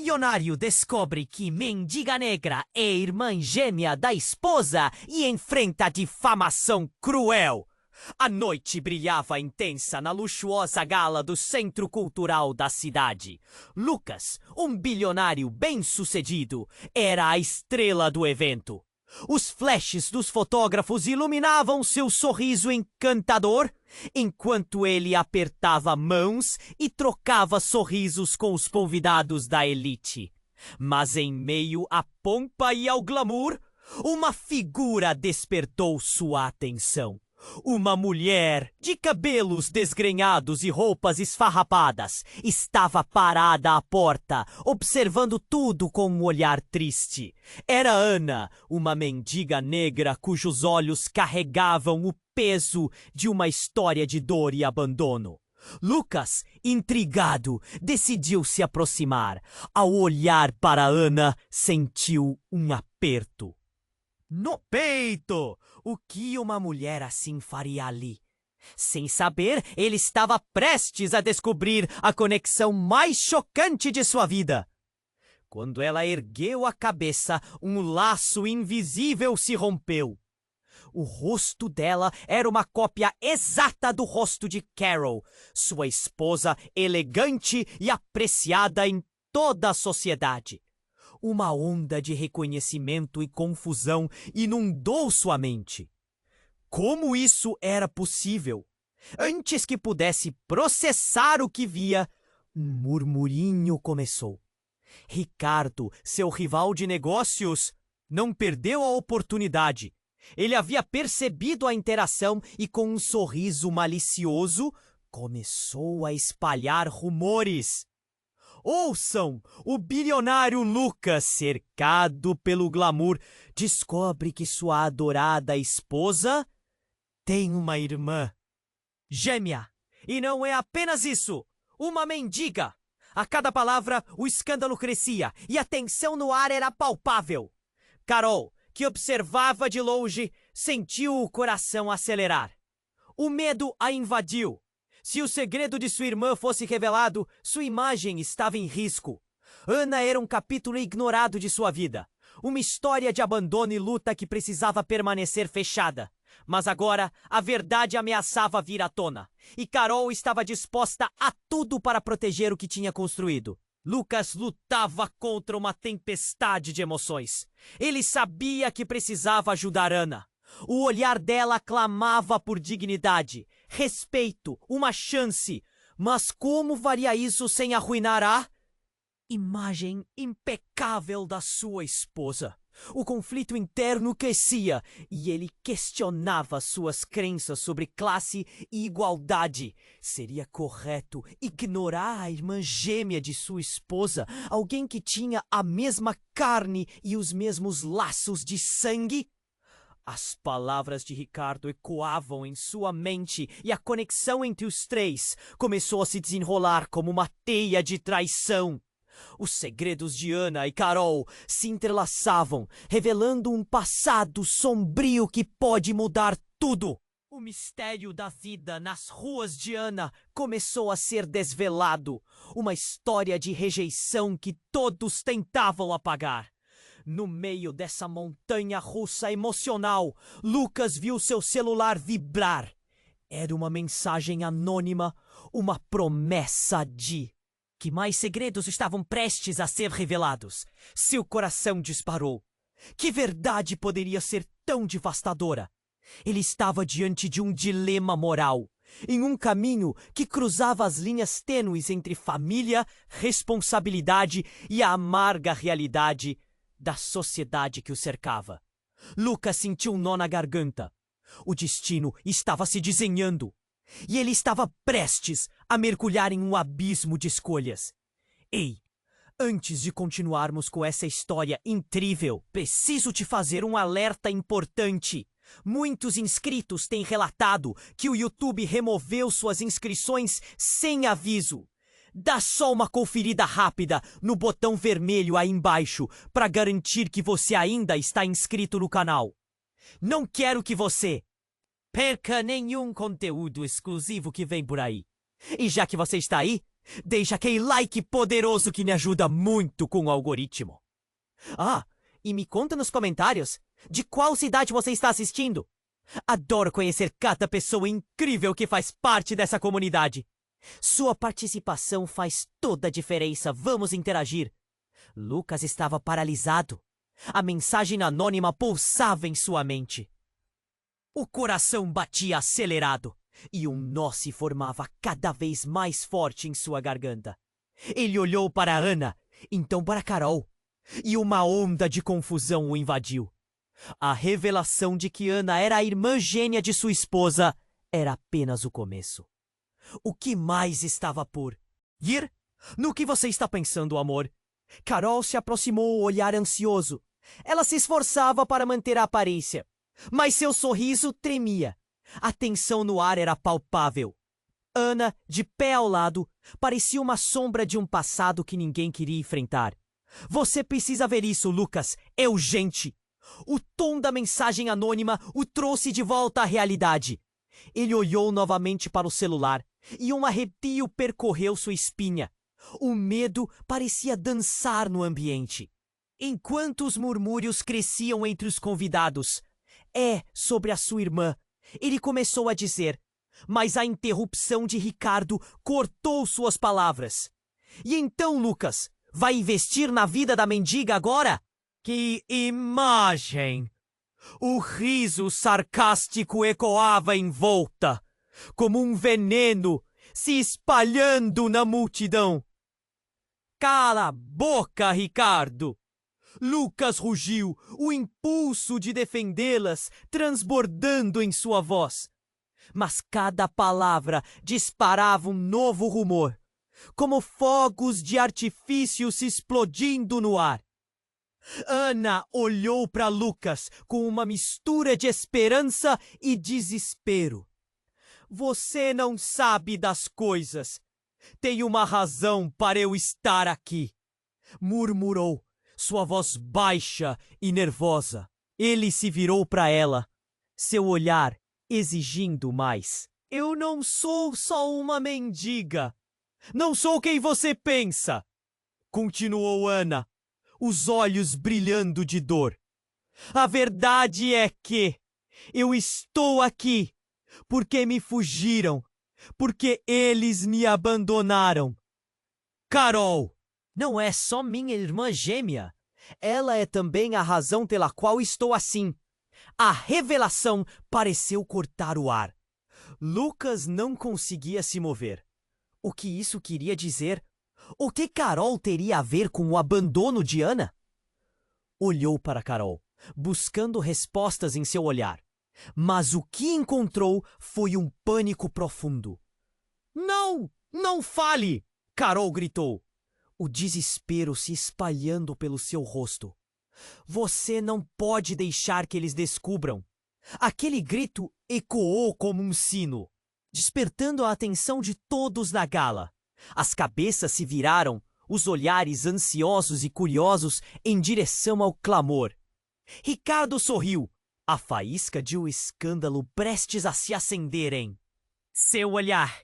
bilionário descobre que Mendiga Negra é irmã gêmea da esposa e enfrenta difamação cruel. A noite brilhava intensa na luxuosa gala do Centro Cultural da cidade. Lucas, um bilionário bem-sucedido, era a estrela do evento. Os flashes dos fotógrafos iluminavam seu sorriso encantador, enquanto ele apertava mãos e trocava sorrisos com os convidados da elite. Mas em meio à pompa e ao glamour, uma figura despertou sua atenção. Uma mulher, de cabelos desgrenhados e roupas esfarrapadas, estava parada à porta, observando tudo com um olhar triste. Era Ana, uma mendiga negra cujos olhos carregavam o peso de uma história de dor e abandono. Lucas, intrigado, decidiu se aproximar. Ao olhar para Ana, sentiu um aperto no peito. O que uma mulher assim faria ali? Sem saber, ele estava prestes a descobrir a conexão mais chocante de sua vida. Quando ela ergueu a cabeça, um laço invisível se rompeu. O rosto dela era uma cópia exata do rosto de Carol, sua esposa elegante e apreciada em toda a sociedade. Uma onda de reconhecimento e confusão inundou sua mente. Como isso era possível? Antes que pudesse processar o que via, um murmurinho começou. Ricardo, seu rival de negócios, não perdeu a oportunidade. Ele havia percebido a interação e, com um sorriso malicioso, começou a espalhar rumores. Ouçam! O bilionário Lucas, cercado pelo glamour, descobre que sua adorada esposa tem uma irmã gêmea. E não é apenas isso, uma mendiga. A cada palavra, o escândalo crescia e a tensão no ar era palpável. Carol, que observava de longe, sentiu o coração acelerar. O medo a invadiu. Se o segredo de sua irmã fosse revelado, sua imagem estava em risco. Ana era um capítulo ignorado de sua vida. Uma história de abandono e luta que precisava permanecer fechada. Mas agora, a verdade ameaçava vir à tona. E Carol estava disposta a tudo para proteger o que tinha construído. Lucas lutava contra uma tempestade de emoções. Ele sabia que precisava ajudar Ana. O olhar dela clamava por dignidade, respeito, uma chance. Mas como faria isso sem arruinar a imagem impecável da sua esposa? O conflito interno crescia e ele questionava suas crenças sobre classe e igualdade. Seria correto ignorar a irmã gêmea de sua esposa, alguém que tinha a mesma carne e os mesmos laços de sangue? As palavras de Ricardo ecoavam em sua mente e a conexão entre os três começou a se desenrolar como uma teia de traição. Os segredos de Ana e Carol se entrelaçavam, revelando um passado sombrio que pode mudar tudo. O mistério da vida nas ruas de Ana começou a ser desvelado, uma história de rejeição que todos tentavam apagar. No meio dessa montanha russa emocional, Lucas viu seu celular vibrar. Era uma mensagem anônima, uma promessa de que mais segredos estavam prestes a ser revelados. Seu coração disparou. Que verdade poderia ser tão devastadora? Ele estava diante de um dilema moral, em um caminho que cruzava as linhas tênues entre família, responsabilidade e a amarga realidade da sociedade que o cercava. Lucas sentiu um nó na garganta. O destino estava se desenhando. E ele estava prestes a mergulhar em um abismo de escolhas. Ei, antes de continuarmos com essa história incrível, preciso te fazer um alerta importante. Muitos inscritos têm relatado que o YouTube removeu suas inscrições sem aviso. Dá só uma conferida rápida no botão vermelho aí embaixo para garantir que você ainda está inscrito no canal. Não quero que você perca nenhum conteúdo exclusivo que vem por aí. E já que você está aí, Deixa aquele like poderoso que me ajuda muito com o algoritmo. Ah, e me conta nos comentários de qual cidade você está assistindo. Adoro conhecer cada pessoa incrível que faz parte dessa comunidade. Sua participação faz toda a diferença. Vamos interagir. Lucas estava paralisado. A mensagem anônima pulsava em sua mente. O coração batia acelerado e um nó se formava cada vez mais forte em sua garganta. Ele olhou para Ana, então para Carol, e uma onda de confusão o invadiu. A revelação de que Ana era a irmã gêmea de sua esposa era apenas o começo. O que mais estava por vir? No que você está pensando, amor? Carol se aproximou, olhar ansioso. Ela se esforçava para manter a aparência, mas seu sorriso tremia. A tensão no ar era palpável. Ana, de pé ao lado, parecia uma sombra de um passado que ninguém queria enfrentar. Você precisa ver isso, Lucas. É urgente. O tom da mensagem anônima o trouxe de volta à realidade. Ele olhou novamente para o celular e um arrepio percorreu sua espinha. O medo parecia dançar no ambiente. Enquanto os murmúrios cresciam entre os convidados, sobre a sua irmã, ele começou a dizer, mas a interrupção de Ricardo cortou suas palavras. E então, Lucas, vai investir na vida da mendiga agora? Que imagem! O riso sarcástico ecoava em volta, como um veneno se espalhando na multidão. Cala a boca, Ricardo! Lucas rugiu, o impulso de defendê-las transbordando em sua voz. Mas cada palavra disparava um novo rumor, como fogos de artifício se explodindo no ar. Ana olhou para Lucas com uma mistura de esperança e desespero. Você não sabe das coisas. Tem uma razão para eu estar aqui, murmurou, sua voz baixa e nervosa. Ele se virou para ela, seu olhar exigindo mais. Eu não sou só uma mendiga. Não sou quem você pensa, continuou Ana, os olhos brilhando de dor. A verdade é que eu estou aqui porque me fugiram, porque eles me abandonaram. Carol não é só minha irmã gêmea. Ela é também a razão pela qual estou assim. A revelação pareceu cortar o ar. Lucas não conseguia se mover. O que isso queria dizer? O que Carol teria a ver com o abandono de Ana? Olhou para Carol, buscando respostas em seu olhar. Mas o que encontrou foi um pânico profundo. Não! Não fale! Carol gritou, o desespero se espalhando pelo seu rosto. Você não pode deixar que eles descubram. Aquele grito ecoou como um sino, despertando a atenção de todos na gala. As cabeças se viraram, os olhares ansiosos e curiosos em direção ao clamor. Ricardo sorriu, a faísca de um escândalo prestes a se acender em seu olhar.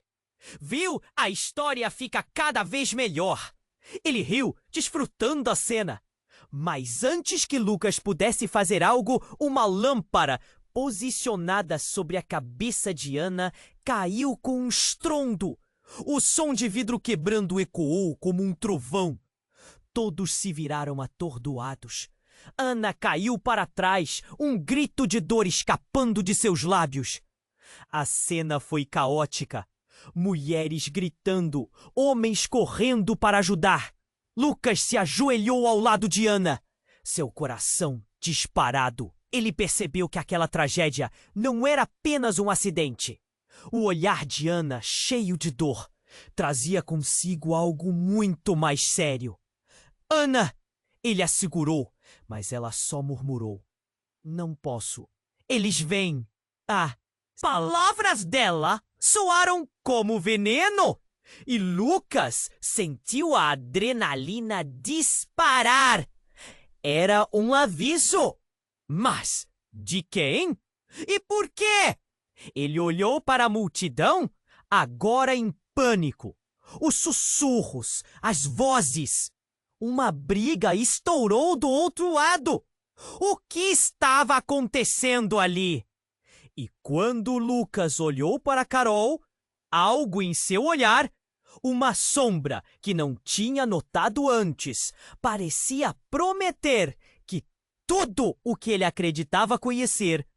Viu? A história fica cada vez melhor. Ele riu, desfrutando a cena. Mas antes que Lucas pudesse fazer algo, uma lâmpada posicionada sobre a cabeça de Ana caiu com um estrondo. O som de vidro quebrando ecoou como um trovão. Todos se viraram atordoados. Ana caiu para trás, um grito de dor escapando de seus lábios. A cena foi caótica. Mulheres gritando, homens correndo para ajudar. Lucas se ajoelhou ao lado de Ana. Seu coração disparado. Ele percebeu que aquela tragédia não era apenas um acidente. O olhar de Ana, cheio de dor, trazia consigo algo muito mais sério. Ana! Ele a segurou, mas ela só murmurou. Não posso. Eles vêm. Ah! Palavras dela soaram como veneno. E Lucas sentiu a adrenalina disparar. Era um aviso. Mas de quem? E por quê? Ele olhou para a multidão, agora em pânico. Os sussurros, as vozes. Uma briga estourou do outro lado. O que estava acontecendo ali? E quando Lucas olhou para Carol, algo em seu olhar, uma sombra que não tinha notado antes, parecia prometer que tudo o que ele acreditava conhecer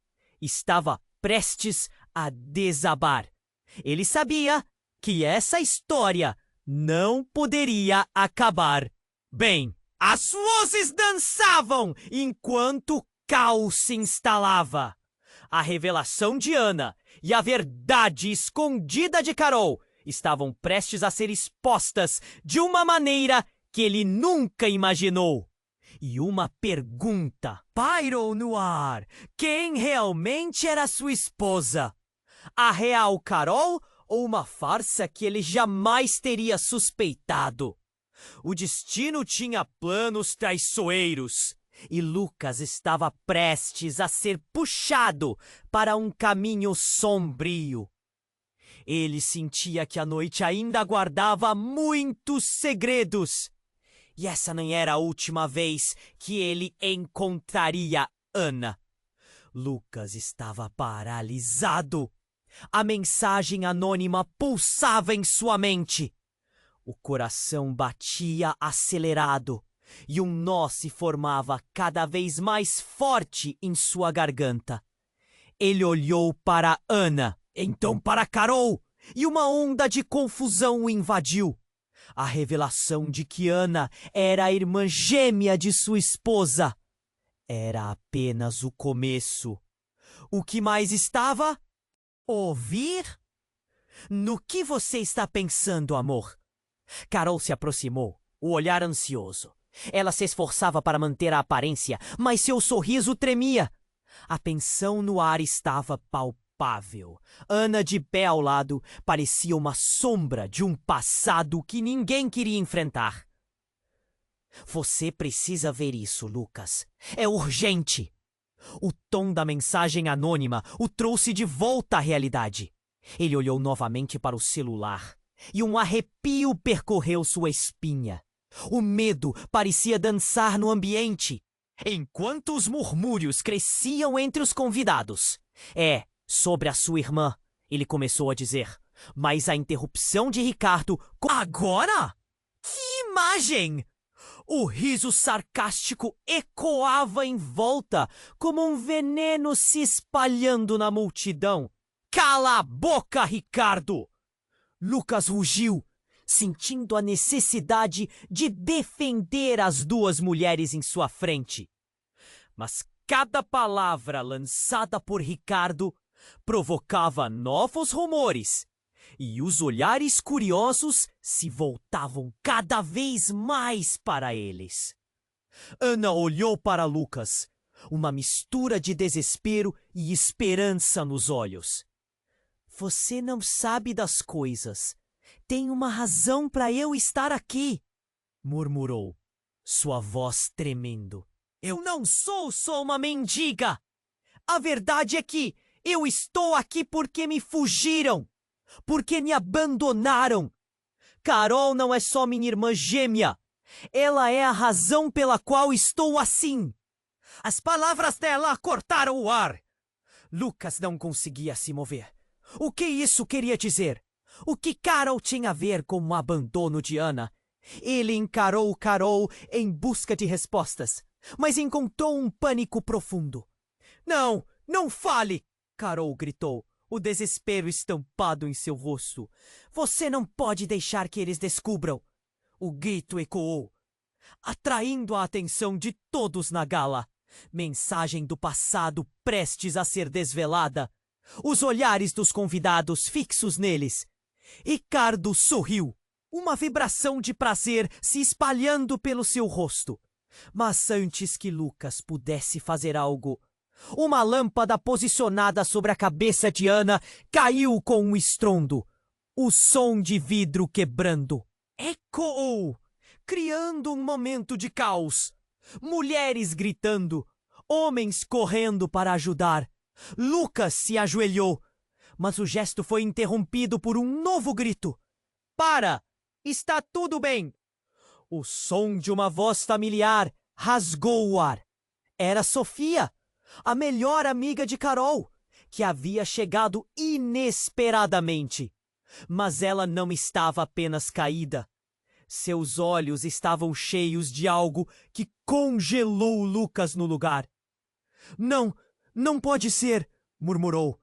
estava prestes a desabar. Ele sabia que essa história não poderia acabar bem. As luzes dançavam enquanto o caos se instalava. A revelação de Ana e a verdade escondida de Carol estavam prestes a ser expostas de uma maneira que ele nunca imaginou. E uma pergunta pairou no ar: quem realmente era sua esposa? A real Carol ou uma farsa que ele jamais teria suspeitado? O destino tinha planos traiçoeiros e Lucas estava prestes a ser puxado para um caminho sombrio. Ele sentia que a noite ainda guardava muitos segredos. E essa não era a última vez que ele encontraria Ana. Lucas estava paralisado. A mensagem anônima pulsava em sua mente. O coração batia acelerado e um nó se formava cada vez mais forte em sua garganta. Ele olhou para Ana, então para Carol, e uma onda de confusão o invadiu. A revelação de que Ana era a irmã gêmea de sua esposa era apenas o começo. O que mais estava? Ouvir? No que você está pensando, amor? Carol se aproximou, o olhar ansioso. Ela se esforçava para manter a aparência, mas seu sorriso tremia. A tensão no ar estava palpável. Ana, de pé ao lado, parecia uma sombra de um passado que ninguém queria enfrentar. Você precisa ver isso, Lucas. É urgente. O tom da mensagem anônima o trouxe de volta à realidade. Ele olhou novamente para o celular e um arrepio percorreu sua espinha. O medo parecia dançar no ambiente, enquanto os murmúrios cresciam entre os convidados. Sobre a sua irmã, ele começou a dizer, mas a interrupção de Ricardo... Agora? Que imagem! O riso sarcástico ecoava em volta, como um veneno se espalhando na multidão. Cala a boca, Ricardo! Lucas rugiu, sentindo a necessidade de defender as duas mulheres em sua frente. Mas cada palavra lançada por Ricardo provocava novos rumores, e os olhares curiosos se voltavam cada vez mais para eles. Ana olhou para Lucas, uma mistura de desespero e esperança nos olhos. Você não sabe das coisas. Tem uma razão para eu estar aqui, murmurou, sua voz tremendo. Eu não sou só uma mendiga. A verdade é que eu estou aqui porque me fugiram, porque me abandonaram. Carol não é só minha irmã gêmea. Ela é a razão pela qual estou assim. As palavras dela cortaram o ar. Lucas não conseguia se mover. O que isso queria dizer? O que Carol tinha a ver com o abandono de Ana? Ele encarou Carol em busca de respostas, mas encontrou um pânico profundo. Não, não fale! Carol gritou, o desespero estampado em seu rosto. Você não pode deixar que eles descubram. O grito ecoou, atraindo a atenção de todos na gala. Mensagem do passado prestes a ser desvelada. Os olhares dos convidados fixos neles. Ricardo sorriu, uma vibração de prazer se espalhando pelo seu rosto. Mas antes que Lucas pudesse fazer algo, uma lâmpada posicionada sobre a cabeça de Ana caiu com um estrondo. O som de vidro quebrando ecoou, criando um momento de caos. Mulheres gritando, homens correndo para ajudar. Lucas se ajoelhou, mas o gesto foi interrompido por um novo grito. Para! Está tudo bem. O som de uma voz familiar rasgou o ar. Era Sofia, a melhor amiga de Carol, que havia chegado inesperadamente. Mas ela não estava apenas caída. Seus olhos estavam cheios de algo que congelou Lucas no lugar. Não, não pode ser, murmurou.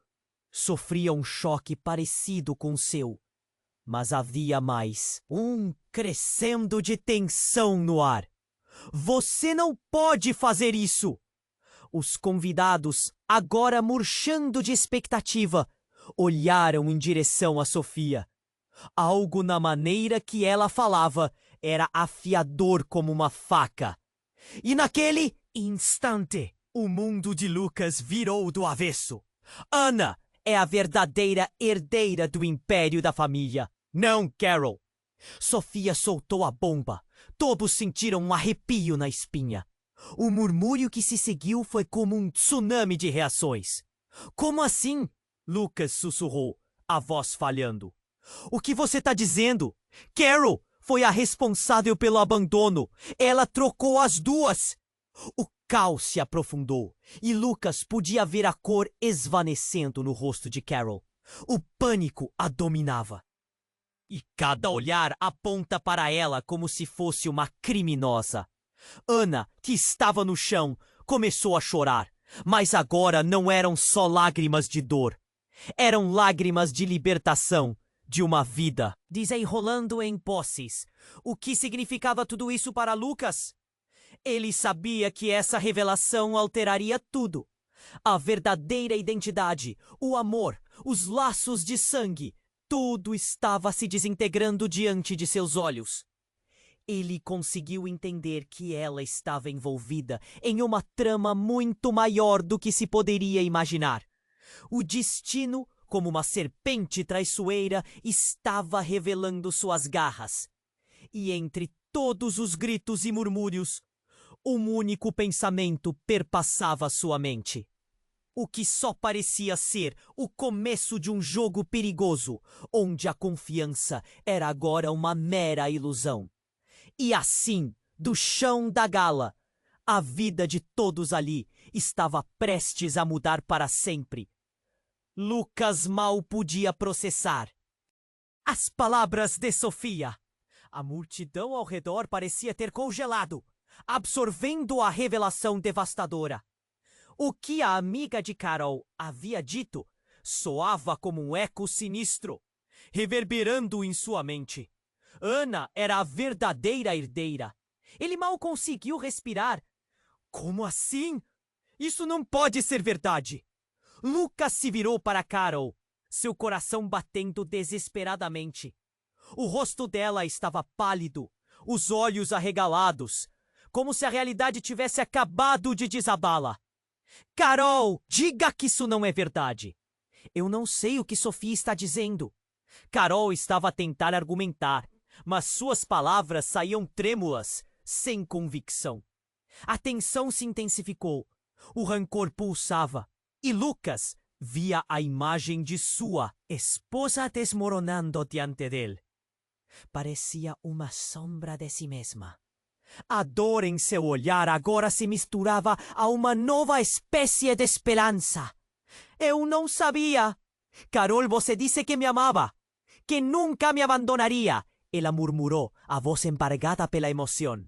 Sofria um choque parecido com o seu. Mas havia mais, um crescendo de tensão no ar. Você não pode fazer isso! Os convidados, agora murchando de expectativa, olharam em direção a Sofia. Algo na maneira que ela falava era afiador como uma faca. E naquele instante, o mundo de Lucas virou do avesso. Ana é a verdadeira herdeira do império da família, não Carol. Sofia soltou a bomba. Todos sentiram um arrepio na espinha. O murmúrio que se seguiu foi como um tsunami de reações. Como assim? Lucas sussurrou, a voz falhando. O que você está dizendo? Carol foi a responsável pelo abandono. Ela trocou as duas. O caos se aprofundou e Lucas podia ver a cor esvanecendo no rosto de Carol. O pânico a dominava. E cada olhar aponta para ela como se fosse uma criminosa. Ana, que estava no chão, começou a chorar. Mas agora não eram só lágrimas de dor. Eram lágrimas de libertação, de uma vida. Desenrolando em posses. O que significava tudo isso para Lucas? Ele sabia que essa revelação alteraria tudo. A verdadeira identidade, o amor, os laços de sangue, tudo estava se desintegrando diante de seus olhos. Ele conseguiu entender que ela estava envolvida em uma trama muito maior do que se poderia imaginar. O destino, como uma serpente traiçoeira, estava revelando suas garras. E entre todos os gritos e murmúrios, um único pensamento perpassava sua mente. O que só parecia ser o começo de um jogo perigoso, onde a confiança era agora uma mera ilusão. E assim, do chão da gala, a vida de todos ali estava prestes a mudar para sempre. Lucas mal podia processar as palavras de Sofia. A multidão ao redor parecia ter congelado, absorvendo a revelação devastadora. O que a amiga de Carol havia dito soava como um eco sinistro, reverberando em sua mente. Ana era a verdadeira herdeira. Ele mal conseguiu respirar. Como assim? Isso não pode ser verdade. Lucas se virou para Carol, seu coração batendo desesperadamente. O rosto dela estava pálido, os olhos arregalados, como se a realidade tivesse acabado de desabá-la. Carol, diga que isso não é verdade. Eu não sei o que Sofia está dizendo. Carol estava a tentar argumentar, mas suas palavras saíam trêmulas, sem convicção. A tensão se intensificou, o rancor pulsava, e Lucas via a imagem de sua esposa desmoronando diante dele. Parecia uma sombra de si mesma. A dor em seu olhar agora se misturava a uma nova espécie de esperança. Eu não sabia. Carol, você disse que me amava, que nunca me abandonaria. Ela murmurou, a voz embargada pela emoção.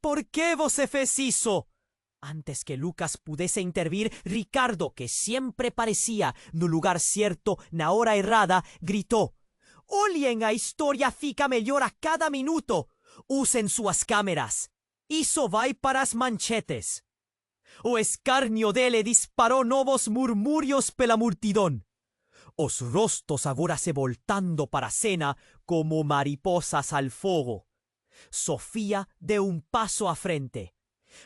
Por que você fez isso? Antes que Lucas pudesse intervir, Ricardo, que sempre parecia no lugar certo, na hora errada, gritou. Olhem, a história fica melhor a cada minuto. Usem suas câmeras. Isso vai para as manchetes. O escárnio dele disparou novos murmúrios pela multidão. Os rostos agora se voltando para a cena como mariposas al fogo. Sofia deu um passo à frente.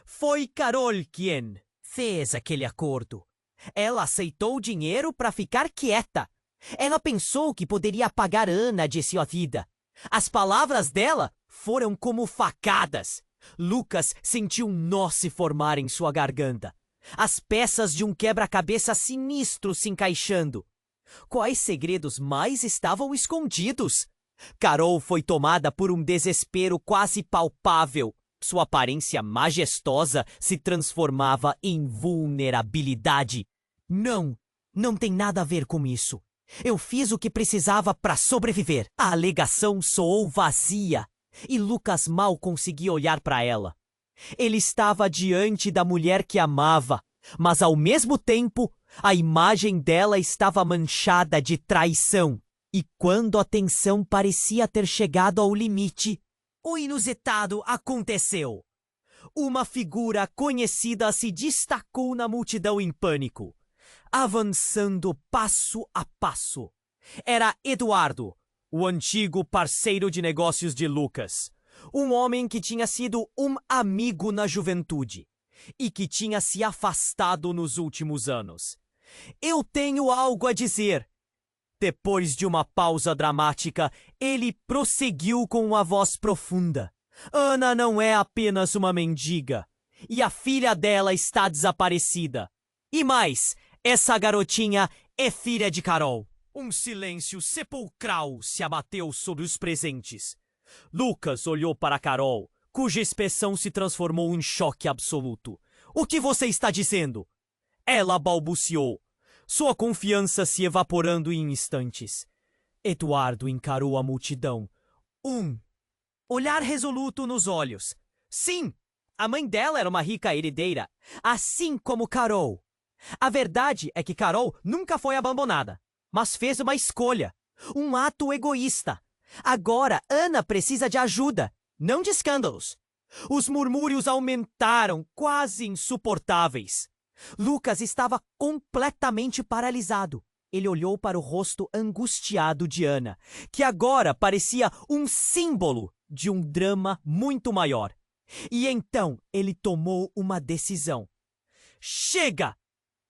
Foi Carol quem fez aquele acordo. Ela aceitou dinheiro para ficar quieta. Ela pensou que poderia apagar Ana de sua vida. As palavras dela foram como facadas. Lucas sentiu um nó se formar em sua garganta. As peças de um quebra-cabeça sinistro se encaixando. Quais segredos mais estavam escondidos? Carol foi tomada por um desespero quase palpável. Sua aparência majestosa se transformava em vulnerabilidade. Não tem nada a ver com isso. Eu fiz o que precisava para sobreviver. A alegação soou vazia e Lucas mal conseguia olhar para ela. Ele estava diante da mulher que amava, mas ao mesmo tempo, a imagem dela estava manchada de traição. E quando a tensão parecia ter chegado ao limite, o inusitado aconteceu. Uma figura conhecida se destacou na multidão em pânico, avançando passo a passo. Era Eduardo, o antigo parceiro de negócios de Lucas. Um homem que tinha sido um amigo na juventude e que tinha se afastado nos últimos anos. Eu tenho algo a dizer. Depois de uma pausa dramática, ele prosseguiu com uma voz profunda. Ana não é apenas uma mendiga, e a filha dela está desaparecida. E mais, essa garotinha é filha de Carol. Um silêncio sepulcral se abateu sobre os presentes. Lucas olhou para Carol, cuja expressão se transformou em choque absoluto. O que você está dizendo? Ela balbuciou, sua confiança se evaporando em instantes. Eduardo encarou a multidão. Olhar resoluto nos olhos. Sim, a mãe dela era uma rica herdeira, assim como Carol. A verdade é que Carol nunca foi abandonada, mas fez uma escolha, um ato egoísta. Agora Ana precisa de ajuda, não de escândalos. Os murmúrios aumentaram, quase insuportáveis. Lucas estava completamente paralisado. Ele olhou para o rosto angustiado de Ana, que agora parecia um símbolo de um drama muito maior. E então ele tomou uma decisão. Chega!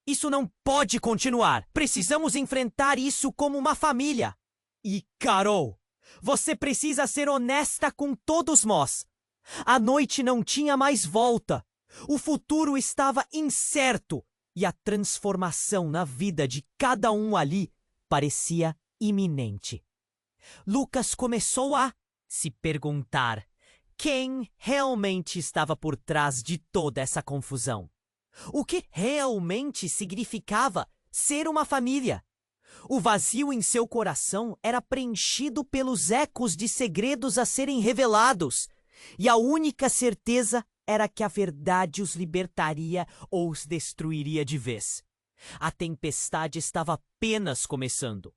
Isso não pode continuar. Precisamos enfrentar isso como uma família. E, Carol, você precisa ser honesta com todos nós. A noite não tinha mais volta. O futuro estava incerto e a transformação na vida de cada um ali parecia iminente. Lucas começou a se perguntar quem realmente estava por trás de toda essa confusão. O que realmente significava ser uma família? O vazio em seu coração era preenchido pelos ecos de segredos a serem revelados, e a única certeza era que a verdade os libertaria ou os destruiria de vez. A tempestade estava apenas começando.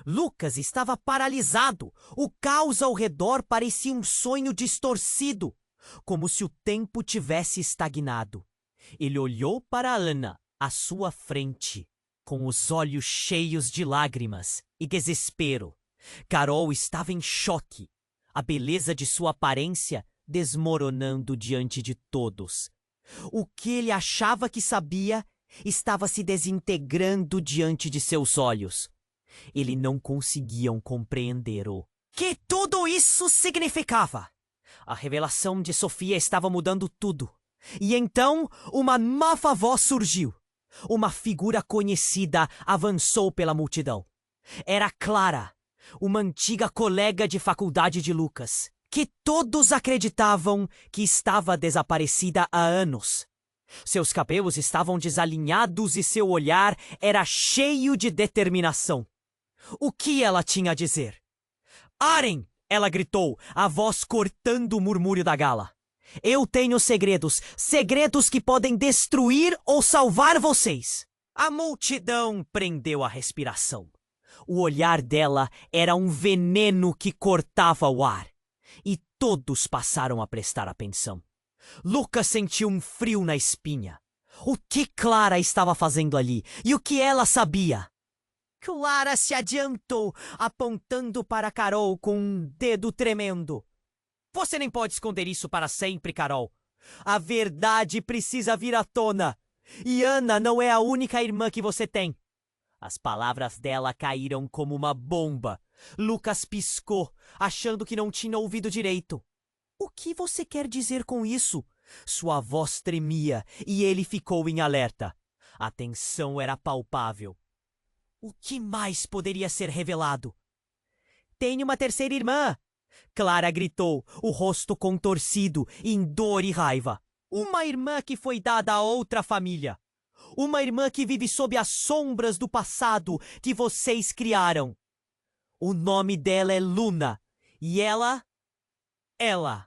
Lucas estava paralisado. O caos ao redor parecia um sonho distorcido, como se o tempo tivesse estagnado. Ele olhou para Ana, à sua frente, com os olhos cheios de lágrimas e desespero. Carol estava em choque, a beleza de sua aparência desmoronando diante de todos. O que ele achava que sabia estava se desintegrando diante de seus olhos. Ele não conseguiam compreender o que tudo isso significava. A revelação de Sofia estava mudando tudo. E então uma nova voz surgiu. Uma figura conhecida avançou pela multidão. Era Clara, uma antiga colega de faculdade de Lucas, que todos acreditavam que estava desaparecida há anos. Seus cabelos estavam desalinhados e seu olhar era cheio de determinação. O que ela tinha a dizer? Aren! Ela gritou, a voz cortando o murmúrio da gala. Eu tenho segredos, segredos que podem destruir ou salvar vocês. A multidão prendeu a respiração. O olhar dela era um veneno que cortava o ar. E todos passaram a prestar atenção. Lucas sentiu um frio na espinha. O que Clara estava fazendo ali? E o que ela sabia? Clara se adiantou, apontando para Carol com um dedo tremendo. Você nem pode esconder isso para sempre, Carol. A verdade precisa vir à tona. E Ana não é a única irmã que você tem. As palavras dela caíram como uma bomba. Lucas piscou, achando que não tinha ouvido direito. O que você quer dizer com isso? Sua voz tremia e ele ficou em alerta. A tensão era palpável. O que mais poderia ser revelado? tem uma terceira irmã! Clara gritou, o rosto contorcido em dor e raiva. Uma irmã que foi dada a outra família. Uma irmã que vive sob as sombras do passado que vocês criaram. O nome dela é Luna. E ela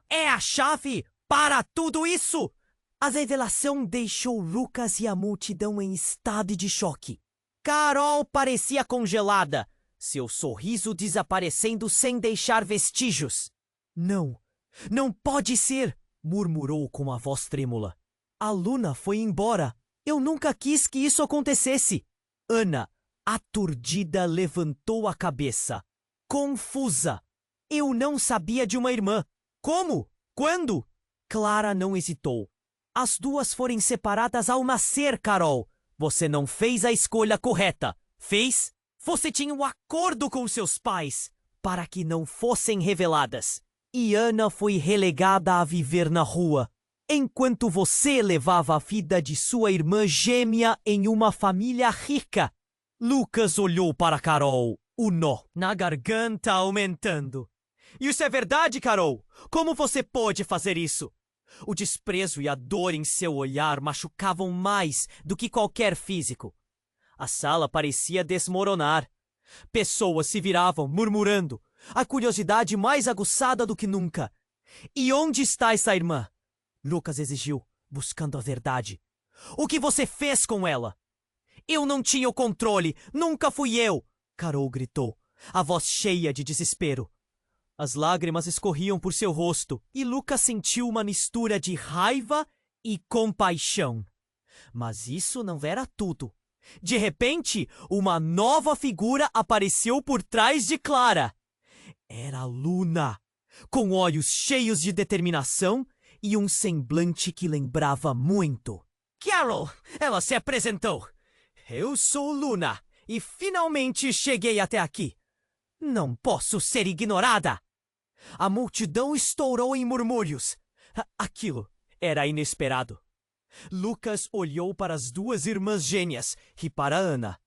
é a chave para tudo isso! A revelação deixou Lucas e a multidão em estado de choque. Carol parecia congelada, seu sorriso desaparecendo sem deixar vestígios. Não pode ser, murmurou com a voz trêmula. A Luna foi embora. Eu nunca quis que isso acontecesse. Ana, aturdida, levantou a cabeça. Confusa. Eu não sabia de uma irmã. Como? Quando? Clara não hesitou. As duas foram separadas ao nascer, Carol. Você não fez a escolha correta. Fez? Você tinha um acordo com seus pais para que não fossem reveladas. E Ana foi relegada a viver na rua, enquanto você levava a vida de sua irmã gêmea em uma família rica. Lucas olhou para Carol, o nó na garganta aumentando. Isso é verdade, Carol? Como você pôde fazer isso? O desprezo e a dor em seu olhar machucavam mais do que qualquer físico. A sala parecia desmoronar. Pessoas se viravam, murmurando, a curiosidade mais aguçada do que nunca. E onde está essa irmã? Lucas exigiu, buscando a verdade. O que você fez com ela? Eu não tinha o controle, nunca fui eu! Carol gritou, a voz cheia de desespero. As lágrimas escorriam por seu rosto e Lucas sentiu uma mistura de raiva e compaixão. Mas isso não era tudo. De repente, uma nova figura apareceu por trás de Clara. Era Luna, com olhos cheios de determinação e um semblante que lembrava muito. Carol, ela se apresentou. Eu sou Luna e finalmente cheguei até aqui. Não posso ser ignorada. A multidão estourou em murmúrios. Aquilo era inesperado. Lucas olhou para as duas irmãs gêmeas e para Ana,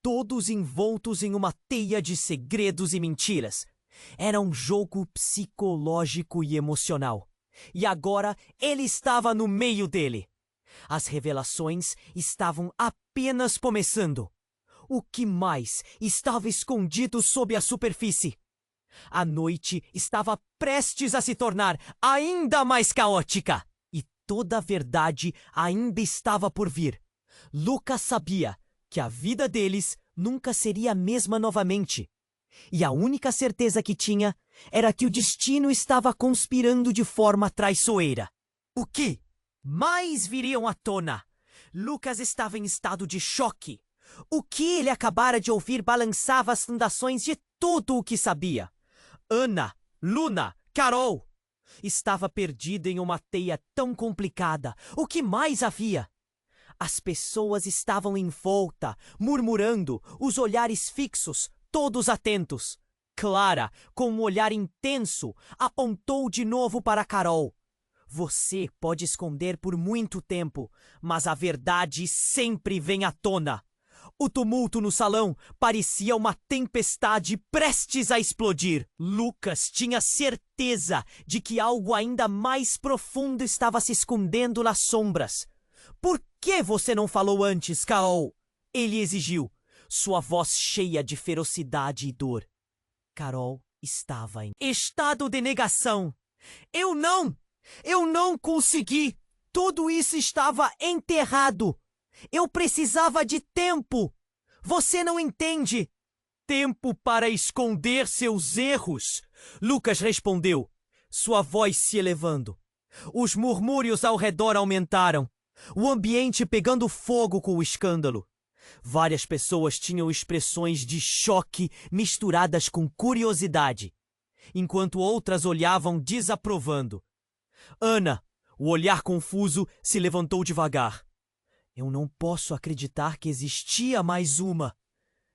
todos envoltos em uma teia de segredos e mentiras. Era um jogo psicológico e emocional. E agora ele estava no meio dele. As revelações estavam apenas começando. O que mais estava escondido sob a superfície? A noite estava prestes a se tornar ainda mais caótica. E toda a verdade ainda estava por vir. Lucas sabia que a vida deles nunca seria a mesma novamente. E a única certeza que tinha era que o destino estava conspirando de forma traiçoeira. O que mais viriam à tona? Lucas estava em estado de choque. O que ele acabara de ouvir balançava as fundações de tudo o que sabia. Ana, Luna, Carol. Estava perdida em uma teia tão complicada. O que mais havia? As pessoas estavam em volta, murmurando, os olhares fixos, todos atentos. Clara, com um olhar intenso, apontou de novo para Carol. Você pode esconder por muito tempo, mas a verdade sempre vem à tona. O tumulto no salão parecia uma tempestade prestes a explodir. Lucas tinha certeza de que algo ainda mais profundo estava se escondendo nas sombras. Por que você não falou antes, Carol? Ele exigiu, sua voz cheia de ferocidade e dor. Carol estava em estado de negação. Eu não consegui! Tudo isso estava enterrado! Eu precisava de tempo! Você não entende! Tempo para esconder seus erros! Lucas respondeu, sua voz se elevando. Os murmúrios ao redor aumentaram, o ambiente pegando fogo com o escândalo. Várias pessoas tinham expressões de choque misturadas com curiosidade, enquanto outras olhavam desaprovando. Ana, o olhar confuso, se levantou devagar. Eu não posso acreditar que existia mais uma.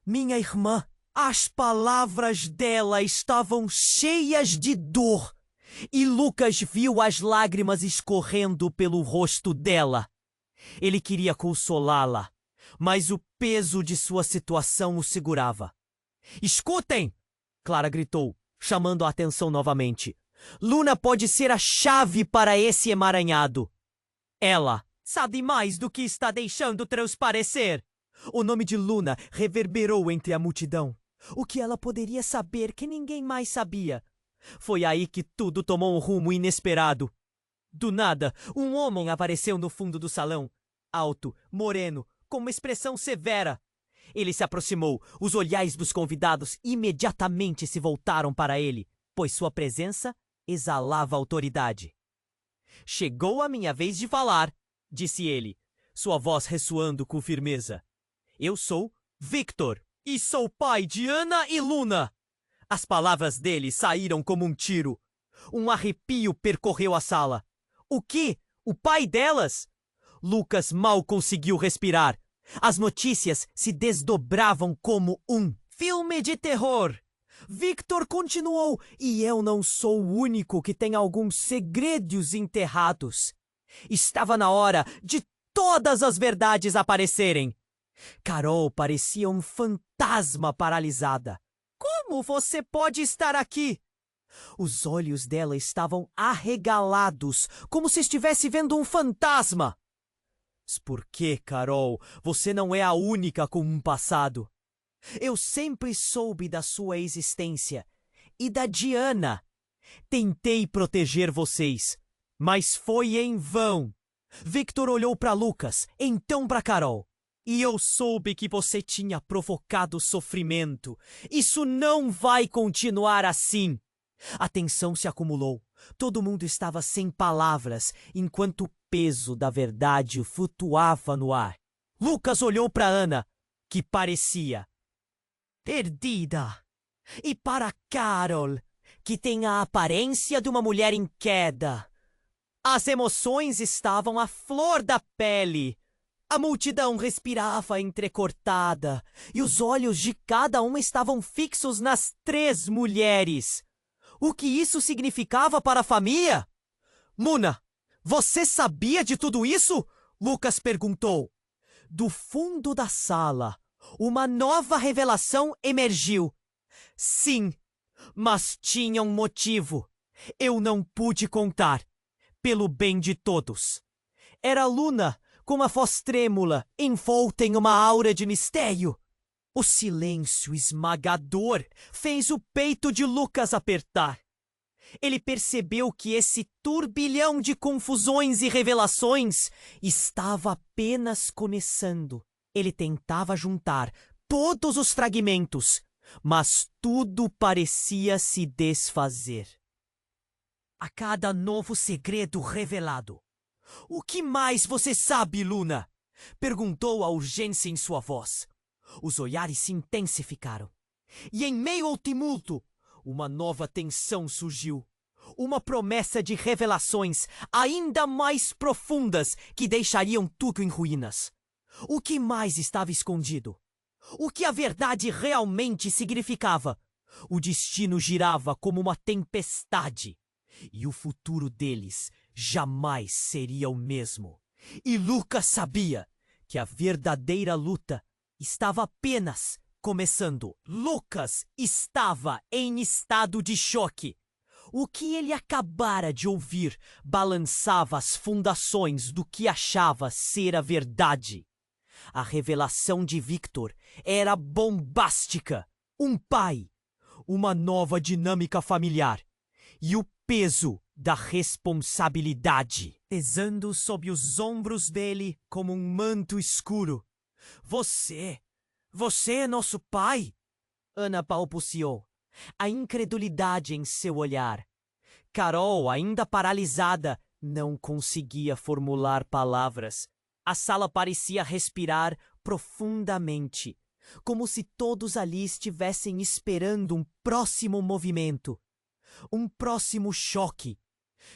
Minha irmã. As palavras dela estavam cheias de dor. E Lucas viu as lágrimas escorrendo pelo rosto dela. Ele queria consolá-la, mas o peso de sua situação o segurava. Escutem! Clara gritou, chamando a atenção novamente. Luna pode ser a chave para esse emaranhado. Ela sabe mais do que está deixando transparecer. O nome de Luna reverberou entre a multidão. O que ela poderia saber que ninguém mais sabia? Foi aí que tudo tomou um rumo inesperado. Do nada, um homem apareceu no fundo do salão. Alto, moreno, com uma expressão severa. Ele se aproximou. Os olhares dos convidados imediatamente se voltaram para ele, pois sua presença exalava autoridade. Chegou a minha vez de falar, disse ele, sua voz ressoando com firmeza. Eu sou Victor e sou pai de Ana e Luna. As palavras dele saíram como um tiro. Um arrepio percorreu a sala. O quê? O pai delas? Lucas mal conseguiu respirar. As notícias se desdobravam como um filme de terror. Victor continuou, e eu não sou o único que tem alguns segredos enterrados. Estava na hora de todas as verdades aparecerem. Carol parecia um fantasma paralisada. Como você pode estar aqui? Os olhos dela estavam arregalados, como se estivesse vendo um fantasma. Por que, Carol, você não é a única com um passado? Eu sempre soube da sua existência e da Diana. Tentei proteger vocês, mas foi em vão. Victor olhou para Lucas, então para Carol. E eu soube que você tinha provocado sofrimento. Isso não vai continuar assim. A tensão se acumulou. Todo mundo estava sem palavras, enquanto o peso da verdade flutuava no ar. Lucas olhou para Ana, que parecia perdida. E para Carol, que tem a aparência de uma mulher em queda. As emoções estavam à flor da pele. A multidão respirava entrecortada, e os olhos de cada um estavam fixos nas três mulheres. O que isso significava para a família? Luna, você sabia de tudo isso? Lucas perguntou. Do fundo da sala, uma nova revelação emergiu. Sim, mas tinha um motivo. Eu não pude contar, pelo bem de todos. Era Luna, com uma voz trêmula, envolta em uma aura de mistério. O silêncio esmagador fez o peito de Lucas apertar. Ele percebeu que esse turbilhão de confusões e revelações estava apenas começando. Ele tentava juntar todos os fragmentos, mas tudo parecia se desfazer. A cada novo segredo revelado. O que mais você sabe, Luna? Perguntou a urgência em sua voz. Os olhares se intensificaram. E em meio ao tumulto, uma nova tensão surgiu. Uma promessa de revelações ainda mais profundas que deixariam tudo em ruínas. O que mais estava escondido? O que a verdade realmente significava? O destino girava como uma tempestade. E o futuro deles jamais seria o mesmo. E Lucas sabia que a verdadeira luta estava apenas começando. Lucas estava em estado de choque. O que ele acabara de ouvir balançava as fundações do que achava ser a verdade. A revelação de Victor era bombástica. Um pai, uma nova dinâmica familiar e o peso da responsabilidade pesando sob os ombros dele como um manto escuro. Você é nosso pai? Ana balbuciou, a incredulidade em seu olhar. Carol, ainda paralisada, não conseguia formular palavras. A sala parecia respirar profundamente, como se todos ali estivessem esperando um próximo movimento, um próximo choque.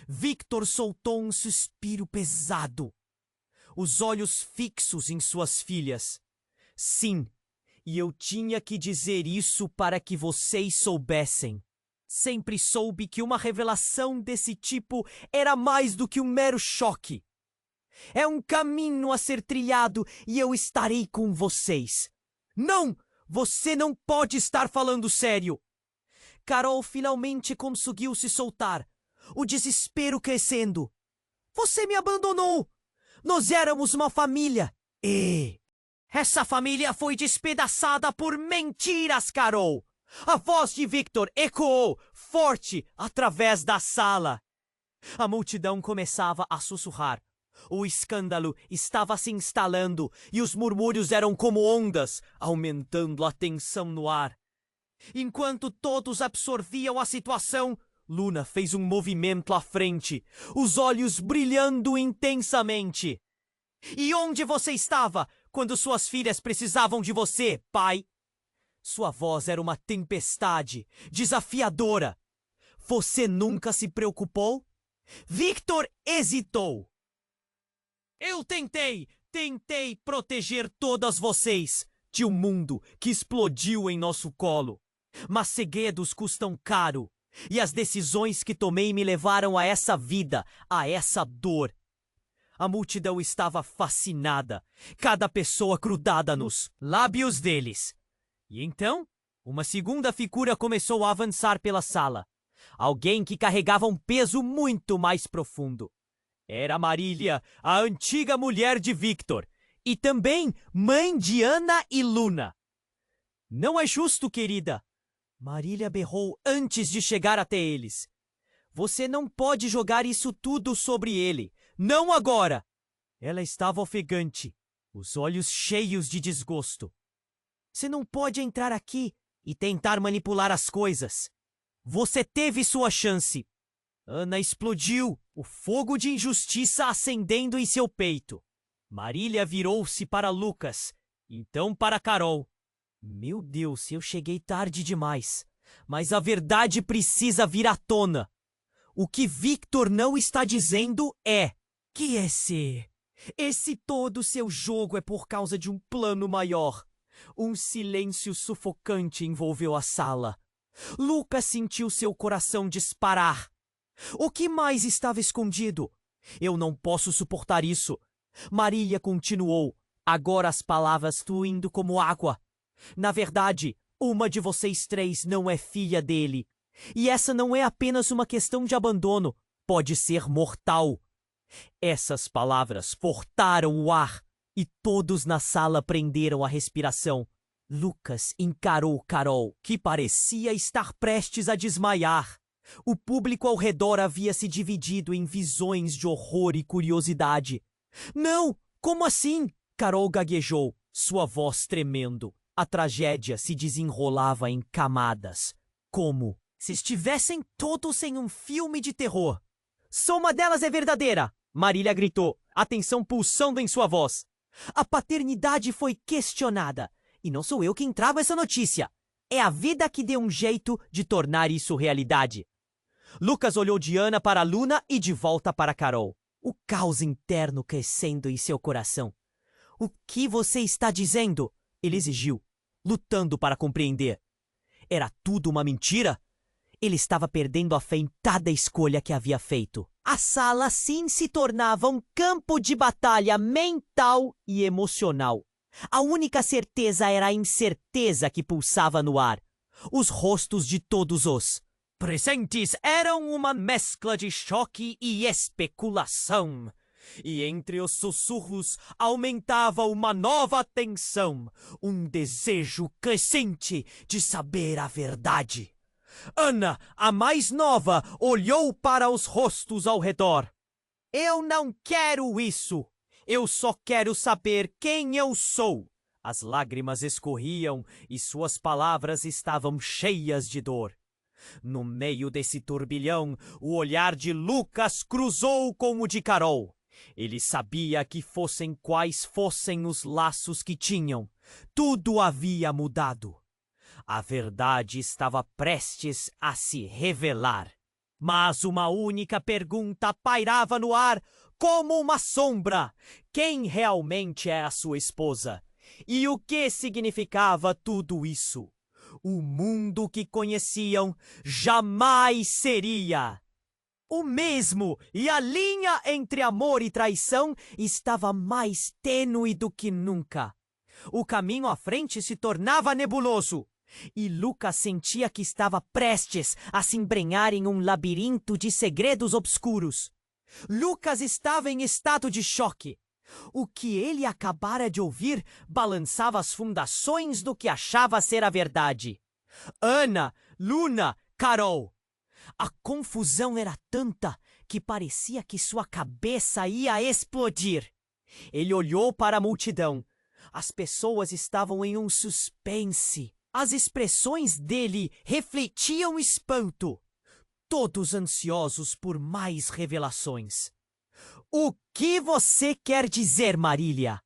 Victor soltou um suspiro pesado, os olhos fixos em suas filhas. Sim, e eu tinha que dizer isso para que vocês soubessem. Sempre soube que uma revelação desse tipo era mais do que um mero choque. É um caminho a ser trilhado e eu estarei com vocês. Não! Você não pode estar falando sério! Carol finalmente conseguiu se soltar, o desespero crescendo. Você me abandonou! Nós éramos uma família! E essa família foi despedaçada por mentiras, Carol! A voz de Victor ecoou forte através da sala. A multidão começava a sussurrar. O escândalo estava se instalando e os murmúrios eram como ondas, aumentando a tensão no ar. Enquanto todos absorviam a situação, Luna fez um movimento à frente, os olhos brilhando intensamente. E onde você estava quando suas filhas precisavam de você, pai? Sua voz era uma tempestade, desafiadora. Você nunca se preocupou? Victor hesitou. Eu tentei proteger todas vocês de um mundo que explodiu em nosso colo. Mas segredos custam caro, e as decisões que tomei me levaram a essa vida, a essa dor. A multidão estava fascinada, cada pessoa grudada nos lábios deles. E então, uma segunda figura começou a avançar pela sala. Alguém que carregava um peso muito mais profundo. Era Marília, a antiga mulher de Victor, e também mãe de Ana e Luna. Não é justo, querida. Marília berrou antes de chegar até eles. Você não pode jogar isso tudo sobre ele. Não agora! Ela estava ofegante, os olhos cheios de desgosto. Você não pode entrar aqui e tentar manipular as coisas. Você teve sua chance. Ana explodiu, o fogo de injustiça acendendo em seu peito. Marília virou-se para Lucas, então para Carol. Meu Deus, eu cheguei tarde demais. Mas a verdade precisa vir à tona. O que Victor não está dizendo é que esse todo seu jogo é por causa de um plano maior. Um silêncio sufocante envolveu a sala. Lucas sentiu seu coração disparar. O que mais estava escondido? Eu não posso suportar isso. Marília continuou, agora as palavras fluindo como água. Na verdade, uma de vocês três não é filha dele. E essa não é apenas uma questão de abandono. Pode ser mortal. Essas palavras cortaram o ar e todos na sala prenderam a respiração. Lucas encarou Carol, que parecia estar prestes a desmaiar. O público ao redor havia se dividido em visões de horror e curiosidade. Não! Como assim? Carol gaguejou, sua voz tremendo. A tragédia se desenrolava em camadas, como se estivessem todos em um filme de terror. Só uma delas é verdadeira! Marília gritou, atenção pulsando em sua voz. A paternidade foi questionada. E não sou eu quem trago essa notícia. É a vida que deu um jeito de tornar isso realidade. Lucas olhou de Ana para Luna e de volta para Carol. O caos interno crescendo em seu coração. O que você está dizendo? Ele exigiu, lutando para compreender. Era tudo uma mentira? Ele estava perdendo a fé em cada escolha que havia feito. A sala sim se tornava um campo de batalha mental e emocional. A única certeza era a incerteza que pulsava no ar. Os rostos de todos os presentes eram uma mescla de choque e especulação. E entre os sussurros aumentava uma nova tensão, um desejo crescente de saber a verdade. Ana, a mais nova, olhou para os rostos ao redor. Eu não quero isso! Eu só quero saber quem eu sou. As lágrimas escorriam e suas palavras estavam cheias de dor. No meio desse turbilhão, o olhar de Lucas cruzou com o de Carol. Ele sabia que fossem quais fossem os laços que tinham, tudo havia mudado. A verdade estava prestes a se revelar. Mas uma única pergunta pairava no ar como uma sombra. Quem realmente é a sua esposa? E o que significava tudo isso? O mundo que conheciam jamais seria o mesmo, e a linha entre amor e traição estava mais tênue do que nunca. O caminho à frente se tornava nebuloso. E Lucas sentia que estava prestes a se embrenhar em um labirinto de segredos obscuros. Lucas estava em estado de choque. O que ele acabara de ouvir balançava as fundações do que achava ser a verdade. Ana, Luna, Carol. A confusão era tanta que parecia que sua cabeça ia explodir. Ele olhou para a multidão. As pessoas estavam em um suspense. As expressões dele refletiam espanto. Todos ansiosos por mais revelações. O que você quer dizer, Marília?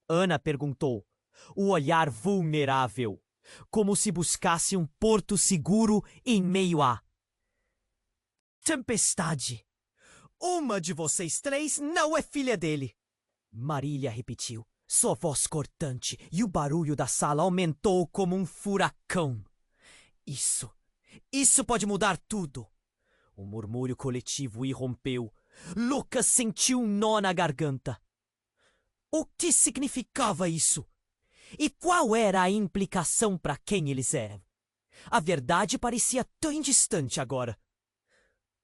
Ana perguntou, o olhar vulnerável, como se buscasse um porto seguro em meio à tempestade. Uma de vocês três não é filha dele. Marília repetiu, sua voz cortante, e o barulho da sala aumentou como um furacão. Isso pode mudar tudo. O murmúrio coletivo irrompeu. Lucas sentiu um nó na garganta. O que significava isso? E qual era a implicação para quem eles eram? A verdade parecia tão distante agora.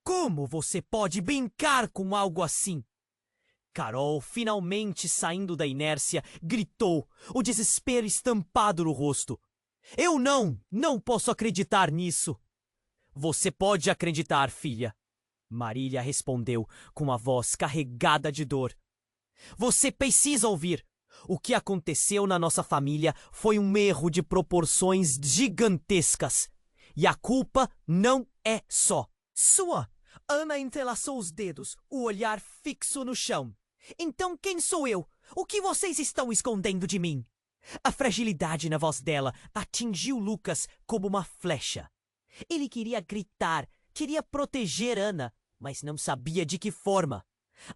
Como você pode brincar com algo assim? Carol, finalmente saindo da inércia, gritou, o desespero estampado no rosto. Eu não posso acreditar nisso. Você pode acreditar, filha. Marília respondeu com a voz carregada de dor. Você precisa ouvir. O que aconteceu na nossa família foi um erro de proporções gigantescas. E a culpa não é só sua. Ana entrelaçou os dedos, o olhar fixo no chão. Então quem sou eu? O que vocês estão escondendo de mim? A fragilidade na voz dela atingiu Lucas como uma flecha. Ele queria gritar, queria proteger Ana, mas não sabia de que forma.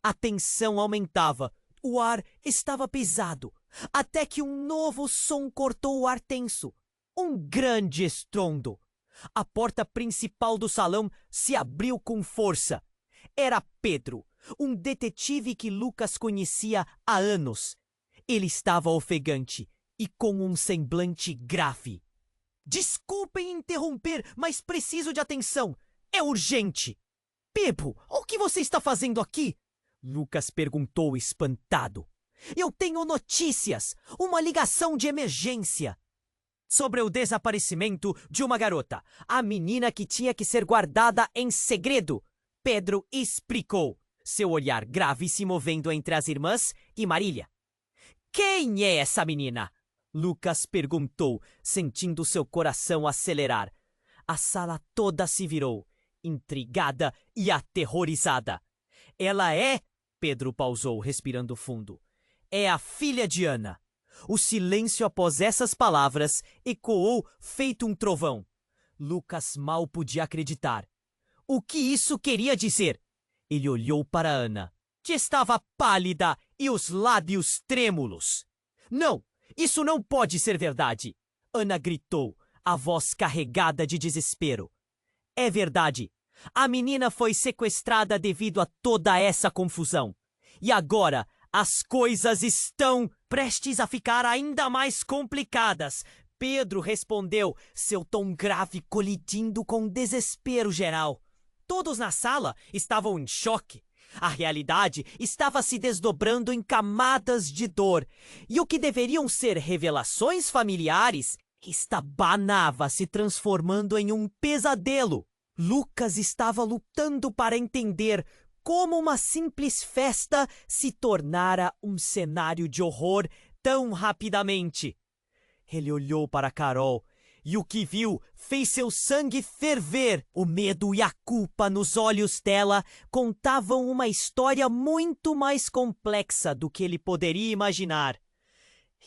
A tensão aumentava, o ar estava pesado, até que um novo som cortou o ar tenso. Um grande estrondo. A porta principal do salão se abriu com força. Era Pedro, um detetive que Lucas conhecia há anos. Ele estava ofegante e com um semblante grave. Desculpem interromper, mas preciso de atenção. É urgente. Bebo, o que você está fazendo aqui? Lucas perguntou espantado. Eu tenho notícias, uma ligação de emergência. Sobre o desaparecimento de uma garota, a menina que tinha que ser guardada em segredo. Pedro explicou, seu olhar grave se movendo entre as irmãs e Marília. Quem é essa menina? Lucas perguntou, sentindo seu coração acelerar. A sala toda se virou, intrigada e aterrorizada. Ela é... Pedro pausou, respirando fundo. É a filha de Ana. O silêncio após essas palavras ecoou feito um trovão. Lucas mal podia acreditar. O que isso queria dizer? Ele olhou para Ana, que estava pálida e os lábios trêmulos. Não! Isso não pode ser verdade! Ana gritou, a voz carregada de desespero. É verdade. A menina foi sequestrada devido a toda essa confusão. E agora, as coisas estão prestes a ficar ainda mais complicadas. Pedro respondeu, seu tom grave colidindo com desespero geral. Todos na sala estavam em choque. A realidade estava se desdobrando em camadas de dor, e o que deveriam ser revelações familiares estabanava se transformando em um pesadelo. Lucas estava lutando para entender como uma simples festa se tornara um cenário de horror tão rapidamente. Ele olhou para Carol, e o que viu fez seu sangue ferver. O medo e a culpa nos olhos dela contavam uma história muito mais complexa do que ele poderia imaginar.